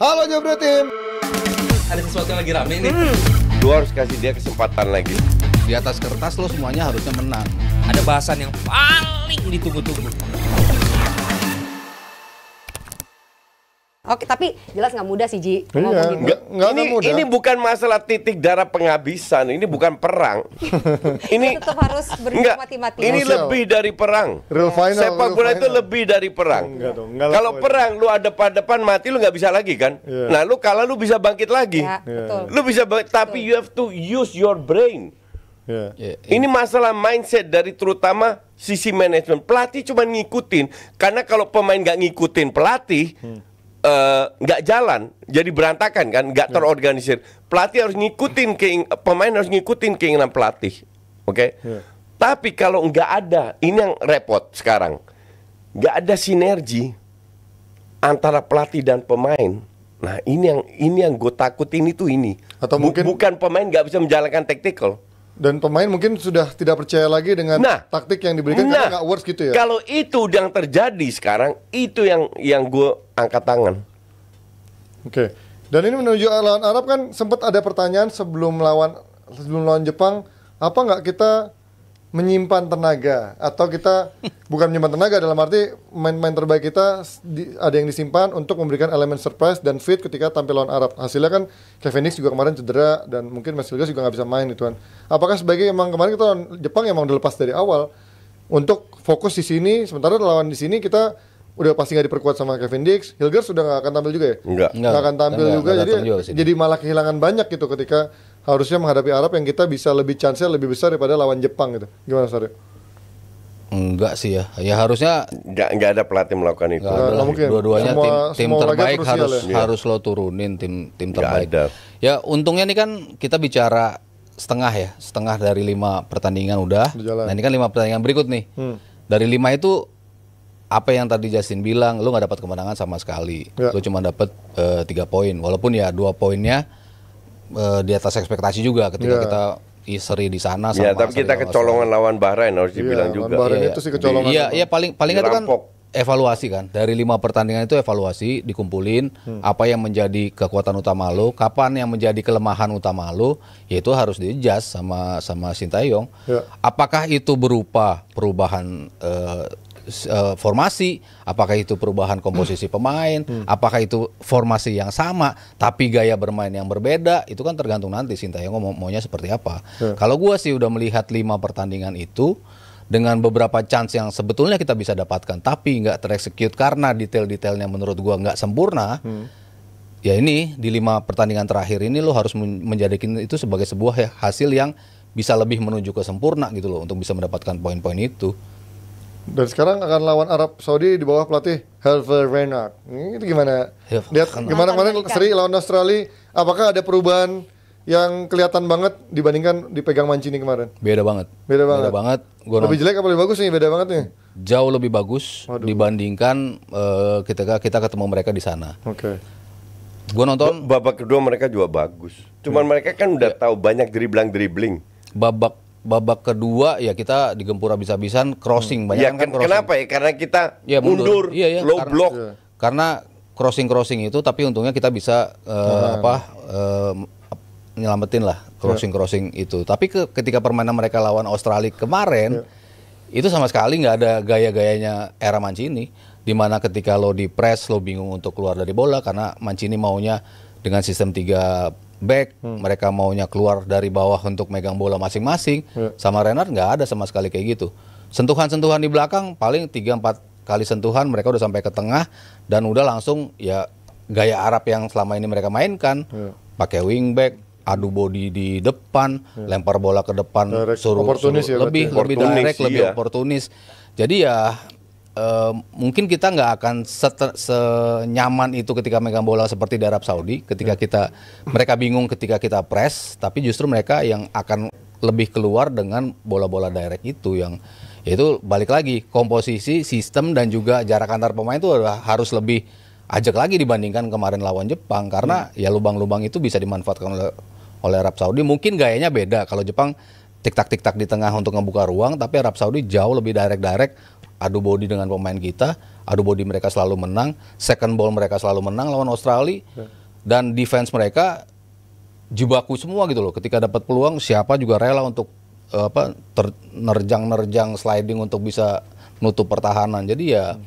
Halo Jabra Tim. Ada sesuatu yang lagi rame nih. Lu harus kasih dia kesempatan lagi. Di atas kertas lo semuanya harusnya menang. Ada bahasan yang paling ditunggu-tunggu. Oke, tapi jelas nggak mudah sih, Ji. Iya, Ngomong gitu. Ini bukan masalah titik darah penghabisan, ini bukan perang. Ini Tetap harus berjuang enggak, mati-matian. ini Sosial. lebih dari perang. Real final, Sepak real bola itu final. lebih dari perang. Enggak dong, enggak lah, Kalau pokoknya. perang lu ada depan mati lu nggak bisa lagi kan? Iya. Nah, lu kalah lu bisa bangkit lagi. Ya, betul. Lu bisa tapi you have to use your brain. Iya. Ini masalah mindset dari terutama sisi manajemen. Pelatih cuma ngikutin, karena kalau pemain nggak ngikutin pelatih, nggak jalan, jadi berantakan kan, nggak terorganisir. Pelatih harus ngikutin pemain harus ngikutin keinginan pelatih, oke? Tapi kalau nggak ada, ini yang repot sekarang, nggak ada sinergi antara pelatih dan pemain. Nah ini yang gue takutin itu ini. Atau mungkin- bukan pemain nggak bisa menjalankan tactical. Dan pemain mungkin sudah tidak percaya lagi dengan taktik yang diberikan karena nggak works gitu ya. Kalau itu yang terjadi sekarang, itu yang gue angkat tangan. Oke. Dan ini menuju lawan Arab kan sempat ada pertanyaan sebelum lawan Jepang, apa nggak kita menyimpan tenaga atau kita bukan menyimpan tenaga dalam arti main-main terbaik kita ada yang disimpan untuk memberikan elemen surprise dan fit ketika tampil lawan Arab. Hasilnya kan Kevin Dix juga kemarin cedera dan mungkin Mas Ilgas juga nggak bisa main itu kan. Apakah sebagai emang kemarin kita lawan Jepang emang udah lepas dari awal untuk fokus di sini, sementara lawan di sini kita udah pasti nggak diperkuat sama Kevin Dix. Hilgers sudah nggak akan tampil juga ya? Enggak. Nggak akan tampil juga, jadi malah kehilangan banyak gitu ketika harusnya menghadapi Arab yang kita bisa lebih chance lebih besar daripada lawan Jepang gitu. Gimana Saryo? Enggak sih ya. Ya harusnya Nggak ada pelatih melakukan itu. Nggak mungkin. dua-duanya tim Semua laga terbaik krusial ya. harus lo turunin tim Nggak terbaik. ada. Ya untungnya nih kan kita bicara setengah dari 5 pertandingan udah. Udah jalan. Nah ini kan 5 pertandingan berikut nih. Dari 5 itu apa yang tadi Justin bilang, lo nggak dapat kemenangan sama sekali. Ya. Lo cuma dapat 3 poin. Walaupun ya 2 poinnya di atas ekspektasi juga ketika Ya. kita seri di sana. Ya, sama tapi kita seri kecolongan lawan Bahrain harus dibilang Iya, juga. lawan Bahrain itu sih kecolongan. Iya, paling nggak itu kan Dirampok. evaluasi kan. Dari 5 pertandingan itu evaluasi, dikumpulin apa yang menjadi kekuatan utama lo, kapan yang menjadi kelemahan utama lo, yaitu harus di-adjust sama Sintayong. Ya. Apakah itu berupa perubahan formasi, apakah itu perubahan komposisi pemain, apakah itu formasi yang sama tapi gaya bermain yang berbeda, itu kan tergantung nanti Sintayong maunya seperti apa. Kalau gua sih udah melihat 5 pertandingan itu dengan beberapa chance yang sebetulnya kita bisa dapatkan tapi nggak tereksekut karena detail-detailnya menurut gua nggak sempurna. Ya ini di 5 pertandingan terakhir ini lo harus menjadikan itu sebagai sebuah hasil yang bisa lebih menuju ke sempurna gitu loh untuk bisa mendapatkan poin-poin itu. Dan sekarang akan lawan Arab Saudi di bawah pelatih Hervé Renard. Ini gimana? Lihat gimana kemarin seri lawan Australia, apakah ada perubahan yang kelihatan banget dibandingkan dipegang Mancini kemarin? Beda banget. Beda banget. Gua Lebih jelek apa lebih bagus nih? Beda banget nih. jauh lebih bagus dibandingkan ketika kita ketemu mereka di sana. Oke. Gua nonton Babak kedua mereka juga bagus. Cuman mereka kan udah tahu banyak dribbling. babak kedua ya kita digempur habis-habisan crossing banyak Ya, kan crossing. kenapa ya? Karena kita Ya, mundur, low karena, block. Karena crossing itu tapi untungnya kita bisa nyelamatin lah crossing itu. Tapi ketika permainan mereka lawan Australia kemarin itu sama sekali nggak ada gaya-gayanya era Mancini, di mana ketika lo di press lo bingung untuk keluar dari bola karena Mancini maunya dengan sistem 3 back, mereka maunya keluar dari bawah untuk megang bola masing-masing. Sama Renard nggak ada sama sekali kayak gitu. Sentuhan-sentuhan di belakang paling 3-4 kali sentuhan mereka udah sampai ke tengah dan udah langsung ya gaya Arab yang selama ini mereka mainkan, pakai wingback, adu body di depan, lempar bola ke depan, Direct, suruh oportunis ya lebih direct, lebih oportunis. Jadi ya mungkin kita nggak akan senyaman itu ketika megang bola seperti di Arab Saudi, ketika mereka bingung ketika kita press, tapi justru mereka yang akan lebih keluar dengan bola-bola direct itu yang yaitu balik lagi komposisi, sistem dan juga jarak antar pemain itu harus lebih ajak lagi dibandingkan kemarin lawan Jepang karena ya lubang-lubang itu bisa dimanfaatkan oleh Arab Saudi. Mungkin gayanya beda, kalau Jepang tik-tak di tengah untuk ngebuka ruang, tapi Arab Saudi jauh lebih direct adu body dengan pemain kita. adu body mereka selalu menang, second ball mereka selalu menang lawan Australia, dan defense mereka jibaku semua gitu loh. Ketika dapat peluang, siapa juga rela untuk nerjang sliding untuk bisa nutup pertahanan. Jadi ya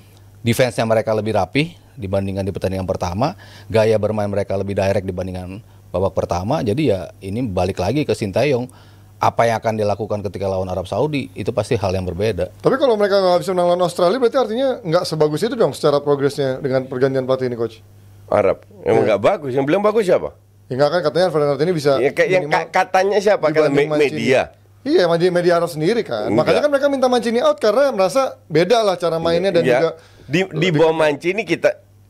defense-nya mereka lebih rapih dibandingkan di pertandingan pertama, gaya bermain mereka lebih direct dibandingkan babak pertama. Jadi ya ini balik lagi ke Sintayong, apa yang akan dilakukan ketika lawan Arab Saudi itu pasti hal yang berbeda. Tapi kalau mereka nggak bisa menang lawan Australia, berarti artinya nggak sebagus itu dong secara progresnya dengan pergantian pelatih ini, Coach. Arab emang nggak bagus. Yang bilang bagus siapa? Ya nggak kan, katanya Fernando ini bisa Ya, yang katanya siapa? Kalau dibanding Mancini. media. Iya, media Arab sendiri kan. Enggak. Makanya kan mereka minta Mancini out karena merasa beda lah cara mainnya dan Ya, juga di bawah Mancini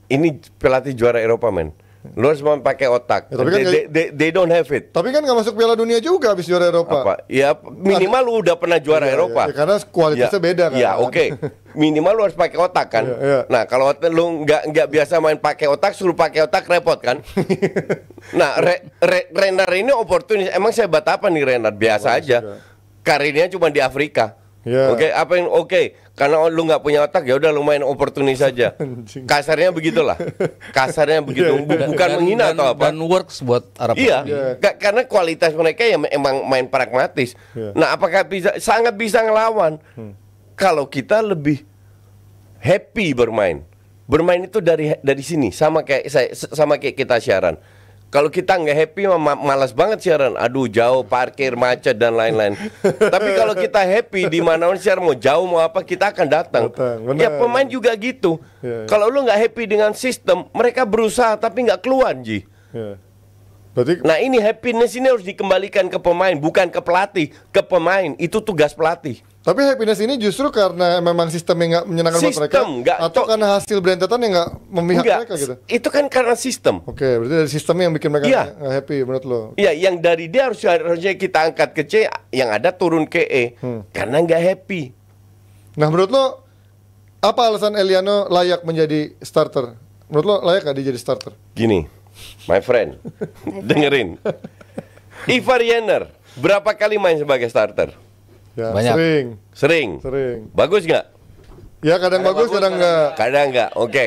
ini pelatih juara Eropa, men. Lu harus mau pakai otak. Ya, tapi kan They don't have it. tapi kan nggak masuk Piala Dunia juga habis juara Eropa. Apa? Ya minimal lu udah pernah juara Iya, Eropa. iya, karena kualitasnya beda kan. Ya oke. Minimal lu harus pakai otak kan. Iya, iya. Nah kalau lu nggak biasa main pakai otak, suruh pakai otak repot kan. Nah Renard ini oportunis. Emang sehebat apa nih Renard? Biasa aja. juga. Karirnya cuma di Afrika. Iya. Oke, apa yang karena lu nggak punya otak ya udah lu main oportunis saja. Anjing. Kasarnya begitulah. Kasarnya begitu. Bukan menghina atau apa. Dan works buat Arab Iya, Saudi. karena kualitas mereka ya emang main pragmatis. Iya. Nah, apakah sangat bisa ngelawan? Kalau kita lebih happy bermain. Bermain itu dari sini sama kayak kita siaran. Kalau kita nggak happy malas banget siaran. Aduh, jauh, parkir, macet dan lain-lain. Tapi kalau kita happy di mana siaran mau jauh mau apa kita akan datang. Benar. Ya pemain juga gitu. Iya. Kalau lu nggak happy dengan sistem, mereka berusaha tapi nggak keluar, Ji. Ya. Berarti Nah ini happiness ini harus dikembalikan ke pemain, bukan ke pelatih, ke pemain. Itu tugas pelatih. tapi happiness ini justru karena memang sistemnya nggak menyenangkan buat mereka, Sistem, nggak, atau karena hasil berentetan yang nggak memihak Enggak, mereka gitu. itu kan karena sistem. Oke, berarti dari sistemnya yang bikin mereka Iya. nggak happy menurut lo. Ya, yang dari dia harusnya kita angkat ke C, yang ada turun ke E, karena nggak happy. Nah, menurut lo apa alasan Eliano layak menjadi starter? Menurut lo layak nggak dia jadi starter? Gini, my friend, dengerin. Ivar Jenner berapa kali main sebagai starter? Ya, Banyak. Sering. Bagus nggak? Ya kadang bagus, kadang nggak. Kadang nggak. Oke.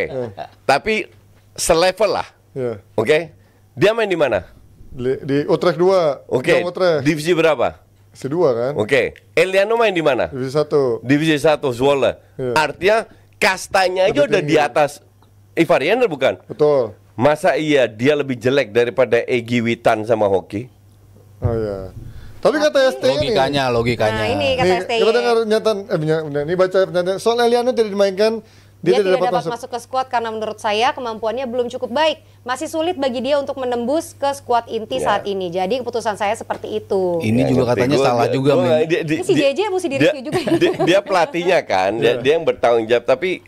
Tapi selevel lah. Ya. Oke. Dia main di mana? Di Utrecht 2. Oke. Utrecht. Divisi berapa? Divisi 2 kan? Oke. Eliano main di mana? Divisi 1. Divisi 1 Zwolle. Iya. Artinya kastanya aja Lebih udah tinggi. di atas Ivar Jenner bukan? Betul. Masa iya dia lebih jelek daripada Egy Witan sama Hoki? Oh ya. Tapi kata ST ini. Logikanya. Nah ini kata Nih, STY. kita dengar pernyataan ini baca pernyataan soal Eliano tidak dimainkan, Dia tidak dapat masuk ke skuad karena menurut saya kemampuannya belum cukup baik. Masih sulit bagi dia untuk menembus ke skuad inti Ya. saat ini. Jadi keputusan saya seperti itu. Ini juga katanya salah juga, men. Ini si JJ mesti direview juga. Dia pelatihnya kan, dia yang bertanggung jawab. Tapi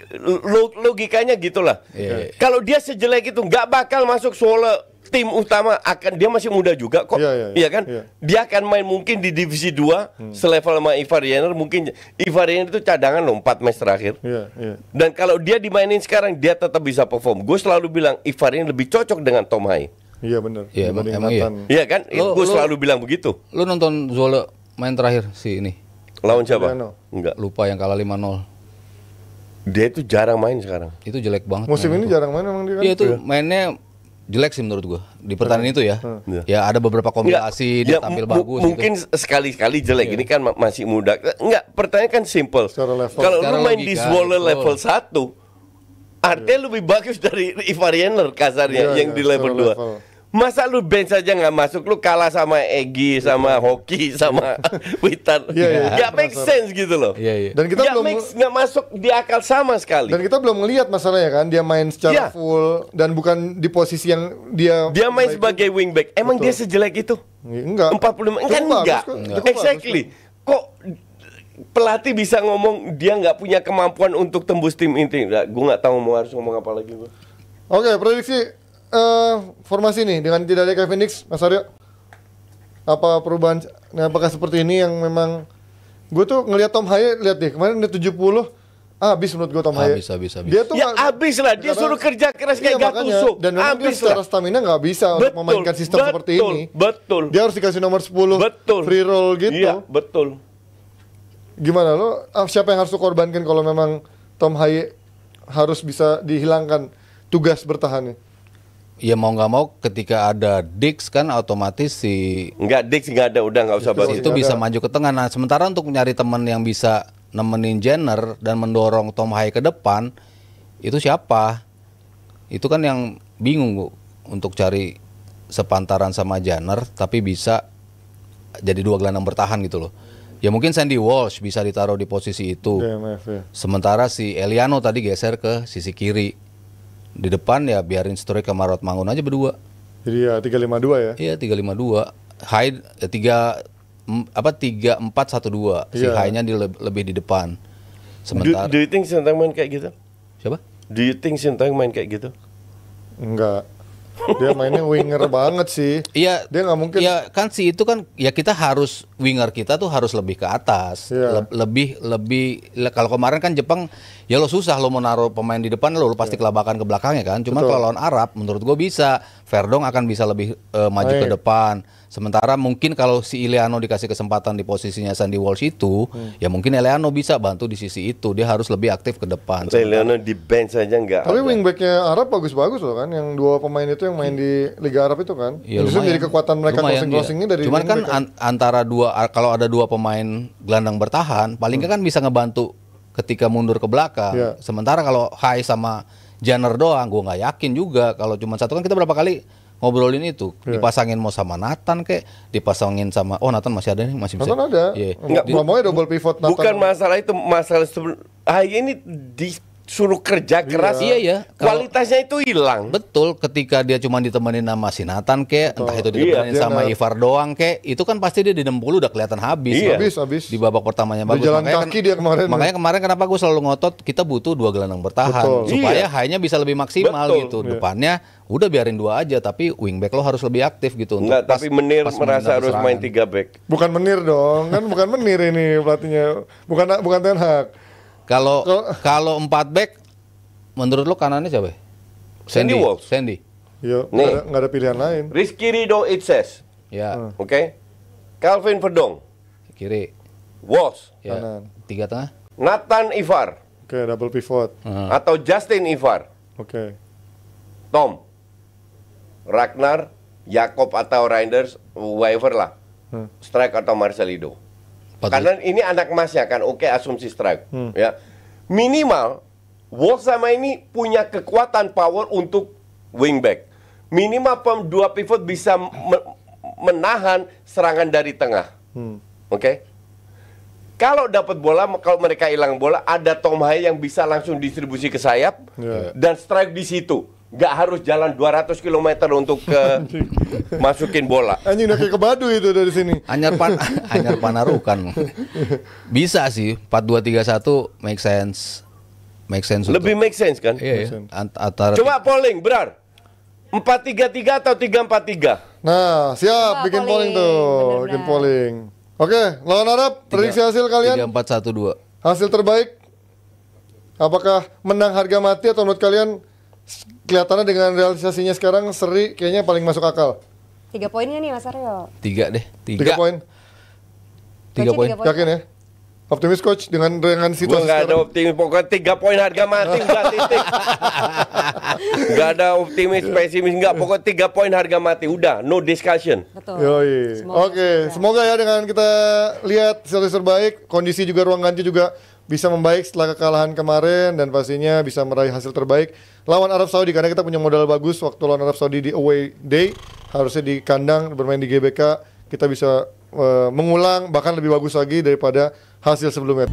logikanya gitulah. Iya. Kalau dia sejelek itu nggak bakal masuk Zwolle tim utama, dia masih muda juga kok. Iya kan? iya. Dia akan main mungkin di divisi 2 selevel sama Ivar Jenner. Mungkin Ivar Jenner itu cadangan loh 4 match terakhir. Iya. Dan kalau dia dimainin sekarang dia tetap bisa perform. Gue selalu bilang Ivar Jenner lebih cocok dengan Tom Hai. Iya benar. Iya, Dibanding emang iya. Nathan. Iya kan? Lo- Gue lo- selalu bilang begitu. Lu nonton Zwolle main terakhir si ini? Lawan siapa? Eliano. Enggak. Lupa yang kalah 5-0. Dia itu jarang main sekarang. Itu jelek banget. Musim mainnya ini tuh. jarang main emang dia kan. Iya itu mainnya jelek sih menurut gua di pertandingan itu ya. Iya. Ya ada beberapa kombinasi dia tampil bagus. Mungkin gitu. sekali-sekali jelek. Ini kan masih muda. Enggak, pertanyaan kan simple. Secara level. Kalau Secara lu main di logika, Zwolle betul. level 1, artinya lebih bagus dari Ivar Jenner kasarnya Iya, yang iya, di level secara 2. level. Masa lu bench saja nggak masuk, lu kalah sama Egy, sama Hoki, sama Witan. Iya, Nggak make sense gitu loh. Iya. Dan kita Nggak masuk di akal sama sekali. dan kita belum ngelihat masalahnya kan, dia main secara Iya. full dan bukan di posisi yang dia Dia main baik. sebagai wingback. Emang Betul. dia sejelek itu? Enggak. 45 kan Cukup bagus enggak. kok. Cukup bagus Exactly. Kok pelatih bisa ngomong dia nggak punya kemampuan untuk tembus tim inti? Gue nggak tahu mau harus ngomong apa lagi gue. Oke, prediksi formasi nih dengan tidak ada Kevin Dix, Mas Aryo. Apa perubahan? Nah, apakah seperti ini yang memang gue tuh ngelihat Tom Haye, lihat deh kemarin dia 70, habis menurut gue Tom Haye. Habis. Dia tuh Ya nggak- abis lah, dia karena- suruh kerja keras kayak Iya, makanya. Gattuso. Dan memang dia Abis secara lah. stamina nggak bisa untuk memainkan sistem seperti ini. Betul. Dia harus dikasih nomor 10, Betul. free roll gitu. Iya, betul. Gimana lo? Siapa yang harus lo korbankan kalau memang Tom Haye harus bisa dihilangkan tugas bertahannya? Ya mau nggak mau ketika ada Dix kan otomatis si Enggak, Dix enggak ada, udah enggak usah bahas itu itu. bisa maju ke tengah. Nah, sementara untuk nyari teman yang bisa nemenin Jenner dan mendorong Tom Hai ke depan, itu siapa? Itu kan yang bingung Bu, untuk cari sepantaran sama Jenner tapi bisa jadi dua gelandang bertahan gitu loh. Ya mungkin Sandy Walsh bisa ditaruh di posisi itu. DMF ya. Sementara si Eliano tadi geser ke sisi kiri. Di depan ya biarin Sturridge sama Rothmangun aja berdua. Jadi ya 352 ya. Iya 352. Hyde 3-4-1-2. Si Iya. Hyde-nya lebih di depan. Do Sementara you think Sintayong main kayak gitu? siapa? Do you think Sintayong main kayak gitu? Enggak. Dia mainnya winger banget sih. Iya, Dia nggak mungkin. ya kan sih itu kan ya kita harus winger kita tuh harus lebih ke atas. Iya. Kalau kemarin kan Jepang ya lo susah lo mau naruh pemain di depan lo pasti kelabakan ke belakangnya kan. Cuman Betul. kalau lawan Arab menurut gue bisa. Verdong akan bisa lebih maju ke Baik. depan. Sementara mungkin kalau si Iliano dikasih kesempatan di posisinya Sandy Walsh itu, ya mungkin Iliano bisa bantu di sisi itu. Dia harus lebih aktif ke depan. Leonardo di bench saja enggak. Tapi ada. wingbacknya Arab bagus-bagus loh kan, yang dua pemain itu yang main di Liga Arab itu kan. Ya, Justru lumayan. jadi kekuatan mereka Lumayan, crossing-crossingnya iya. dari Cuman kan wingback antara kalau ada dua pemain gelandang bertahan, paling nggak kan bisa ngebantu ketika mundur ke belakang. Iya. Sementara kalau Hai sama Jenner doang, gue nggak yakin juga. Kalau cuma satu kan kita berapa kali ngobrolin itu, Iya. dipasangin mau sama Nathan kek, dipasangin sama Nathan masih ada nih, masih bisa. Nathan ada. Iya. Enggak, Ngomongnya double pivot Nathan. Bukan masalah itu, masalah ini disuruh kerja keras. Iya, iya. Kalau- Kualitasnya itu hilang. Betul, ketika dia cuma ditemenin sama si Nathan kek, entah itu ditemenin Iya, sama Jenner. Ivar doang kek, itu kan pasti dia di 60 udah kelihatan habis. Iya. Habis. Di babak pertamanya bagus. Berjalan kaki dia kemarin. Makanya kemarin kenapa gue selalu ngotot kita butuh dua gelandang bertahan Betul. supaya Iya. high-nya bisa lebih maksimal Betul. gitu. Iya. Depannya udah biarin dua aja tapi wingback lo harus lebih aktif gitu untuk Enggak, tapi Menir pas merasa menendang harus main serangan. 3 back. Bukan Menir dong, kan bukan Menir ini pelatihnya. Bukan Ten Hag. Kalau kalau 4 back menurut lo kanannya siapa? Sandy Walsh. Sandy. Iya, Nih. nggak ada pilihan lain. Rizky Ridho Itses, Ya, oke? Calvin Verdong, kiri. Walsh, Ya. Kanan. 3 tengah. Nathan Ivar, Oke, double pivot. atau Justin Ivar, Oke. Tom, Ragnar, Jakob atau Reinders, whoever lah, strike atau Marcelido. Karena ini anak emasnya kan, oke asumsi strike, ya. Minimal Wolves sama ini punya kekuatan power untuk wingback. Minimal dua pivot bisa menahan serangan dari tengah, oke. Kalau dapat bola, kalau mereka hilang bola, ada Tom Hai yang bisa langsung distribusi ke sayap Ya. dan strike di situ. Nggak harus jalan 200 km untuk masukin bola. Anjing udah kayak kebadu itu dari sini. Anyar Panarukan. Bisa sih 4-2-3-1 make sense. Make sense Lebih make sense kan? Iya, iya. Antara Coba polling, Brar. 4-3-3 atau 3-4-3? Nah, siap Coba bikin polling polling, tuh, bener-bener. bikin polling. Oke, lawan Arab, prediksi hasil kalian? 3-4-1-2. Hasil terbaik? Apakah menang harga mati atau menurut kalian kelihatannya dengan realisasinya sekarang seri kayaknya paling masuk akal? 3 poin nggak nih Mas Aryo? 3 deh. 3 poin. 3 Coach, poin. 3 poin. Yakin ya? Optimis coach dengan Gue situasi nggak ada sekarang? optimis, pokoknya 3 poin harga mati udah titik. Nggak ada optimis, pesimis, nggak. Pokoknya 3 poin harga mati, udah, no discussion. Betul. Yoi. Semoga Oke, juga. semoga ya dengan kita lihat situasi terbaik, kondisi juga ruang ganti juga bisa membaik setelah kekalahan kemarin dan pastinya bisa meraih hasil terbaik lawan Arab Saudi karena kita punya modal bagus waktu lawan Arab Saudi di away day, harusnya di kandang bermain di GBK kita bisa mengulang bahkan lebih bagus lagi daripada hasil sebelumnya.